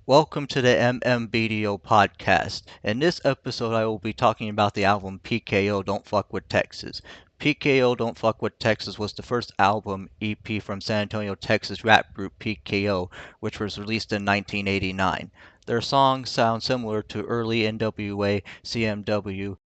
Welcome to the MMBDO podcast. In this episode, I will be talking about the album PKO Don't Fuck with Texas. PKO Don't Fuck with Texas was the first album EP from San Antonio, Texas rap group PKO, which was released in 1989. Their songs sound similar to early NWA, CMW,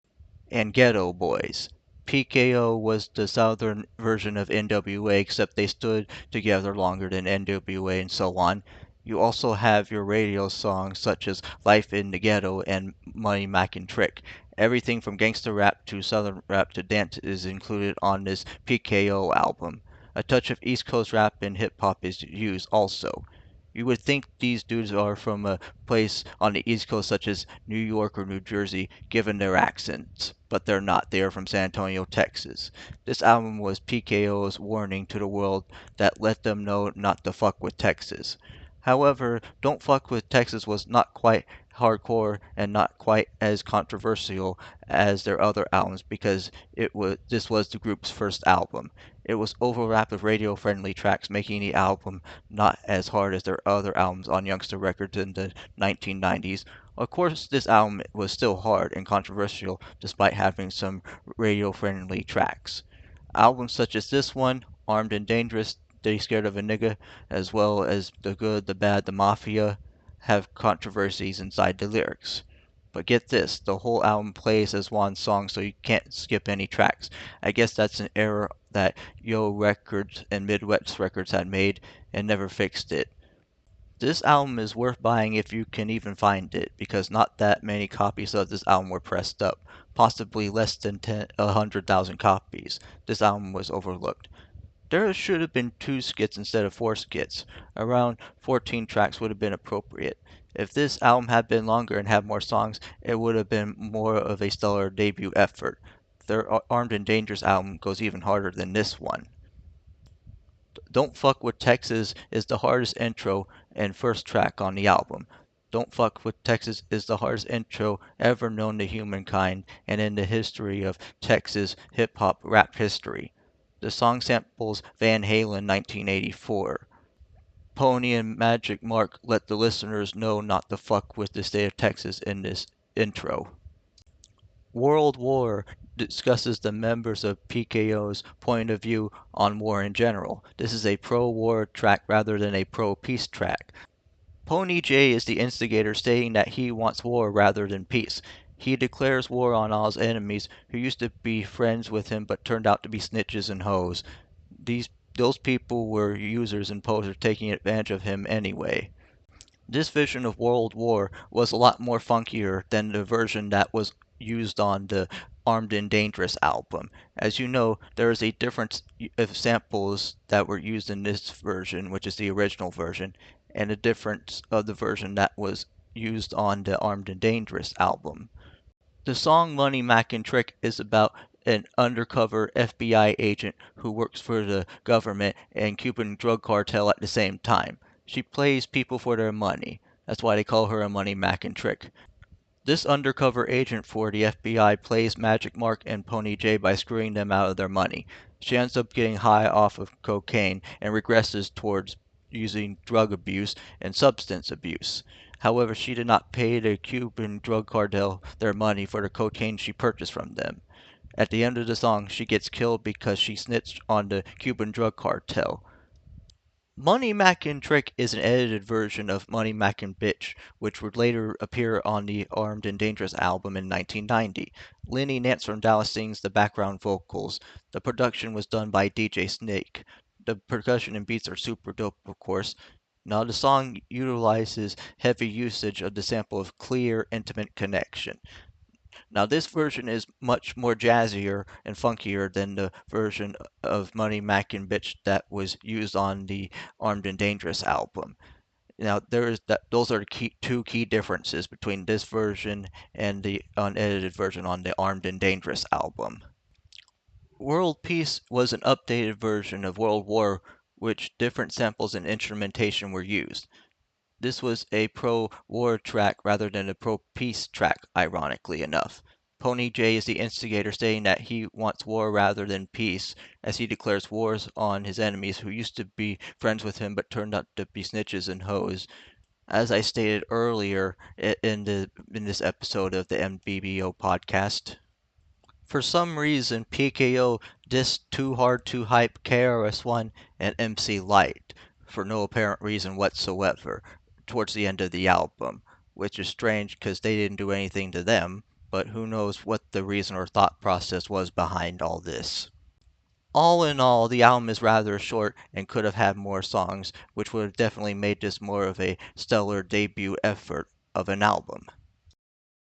and Ghetto Boys. PKO was the southern version of NWA, except they stood together longer than NWA and so on. You also have your radio songs such as Life in the Ghetto and Money Mac and Trick. Everything from gangster rap to southern rap to dance is included on this PKO album. A touch of East Coast rap and hip hop is used also. You would think these dudes are from a place on the East Coast such as New York or New Jersey, given their accents, but they're not. They are from San Antonio, Texas. This album was PKO's warning to the world that let them know not to fuck with Texas. However, Don't Fuck with Texas was not quite hardcore and not quite as controversial as their other albums because this was the group's first album. It was overlapped with radio-friendly tracks, making the album not as hard as their other albums on Youngster Records in the 1990s. Of course, this album was still hard and controversial despite having some radio-friendly tracks. Albums such as this one, Armed and Dangerous, They Scared of a Nigga, as well as The Good, the Bad, the Mafia, have controversies inside the lyrics. But get this, the whole album plays as one song, so you can't skip any tracks. I guess that's an error that Yo Records and Midwest Records had made and never fixed it. This album is worth buying if you can even find it, because not that many copies of this album were pressed up, possibly less than 100,000 copies. This album was overlooked. There should have been 2 skits instead of 4 skits. Around 14 tracks would have been appropriate. If this album had been longer and had more songs, it would have been more of a stellar debut effort. Their Armed and Dangerous album goes even harder than this one. Don't Fuck with Texas is the hardest intro and first track on the album. Don't Fuck with Texas is the hardest intro ever known to humankind and in the history of Texas hip hop rap history. The song samples Van Halen 1984. Pony and Magic Mark let the listeners know not to fuck with the state of Texas in this intro. World War discusses the members of PKO's point of view on war in general. This is a pro-war track rather than a pro-peace track. Pony J is the instigator, stating that he wants war rather than peace. He declares war on all his enemies who used to be friends with him but turned out to be snitches and hoes. Those people were users and posers taking advantage of him anyway. This vision of World War was a lot more funkier than the version that was used on the Armed and Dangerous album. As you know, there is a difference of samples that were used in this version, which is the original version, and a difference of the version that was used on the Armed and Dangerous album. The song Money Mac and Trick is about an undercover FBI agent who works for the government and Cuban drug cartel at the same time. She plays people for their money. That's why they call her a Money Mac and Trick. This undercover agent for the FBI plays Magic Mark and Pony J by screwing them out of their money. She ends up getting high off of cocaine and regresses towards using drug abuse and substance abuse. However, she did not pay the Cuban drug cartel their money for the cocaine she purchased from them. At the end of the song, she gets killed because she snitched on the Cuban drug cartel. Money Mac and Trick is an edited version of Money Mac and Bitch, which would later appear on the Armed and Dangerous album in 1990. Lenny Nance from Dallas sings the background vocals. The production was done by DJ Snake. The percussion and beats are super dope, of course. Now, the song utilizes heavy usage of the sample of Clear Intimate Connection. Now, this version is much more jazzier and funkier than the version of Money Mac and Bitch that was used on the Armed and Dangerous album. Now, those are the 2 key differences between this version and the unedited version on the Armed and Dangerous album. World Peace was an updated version of World War, which different samples and instrumentation were used. This was a pro-war track rather than a pro-peace track, ironically enough. Pony J is the instigator, stating that he wants war rather than peace, as he declares wars on his enemies who used to be friends with him but turned out to be snitches and hoes. as I stated earlier in this episode of the MBBO podcast. For some reason, PKO dissed Too Hard to Hype, KRS-One, and MC Light for no apparent reason whatsoever towards the end of the album, which is strange because they didn't do anything to them, but who knows what the reason or thought process was behind all this. All in all, the album is rather short and could have had more songs, which would have definitely made this more of a stellar debut effort of an album.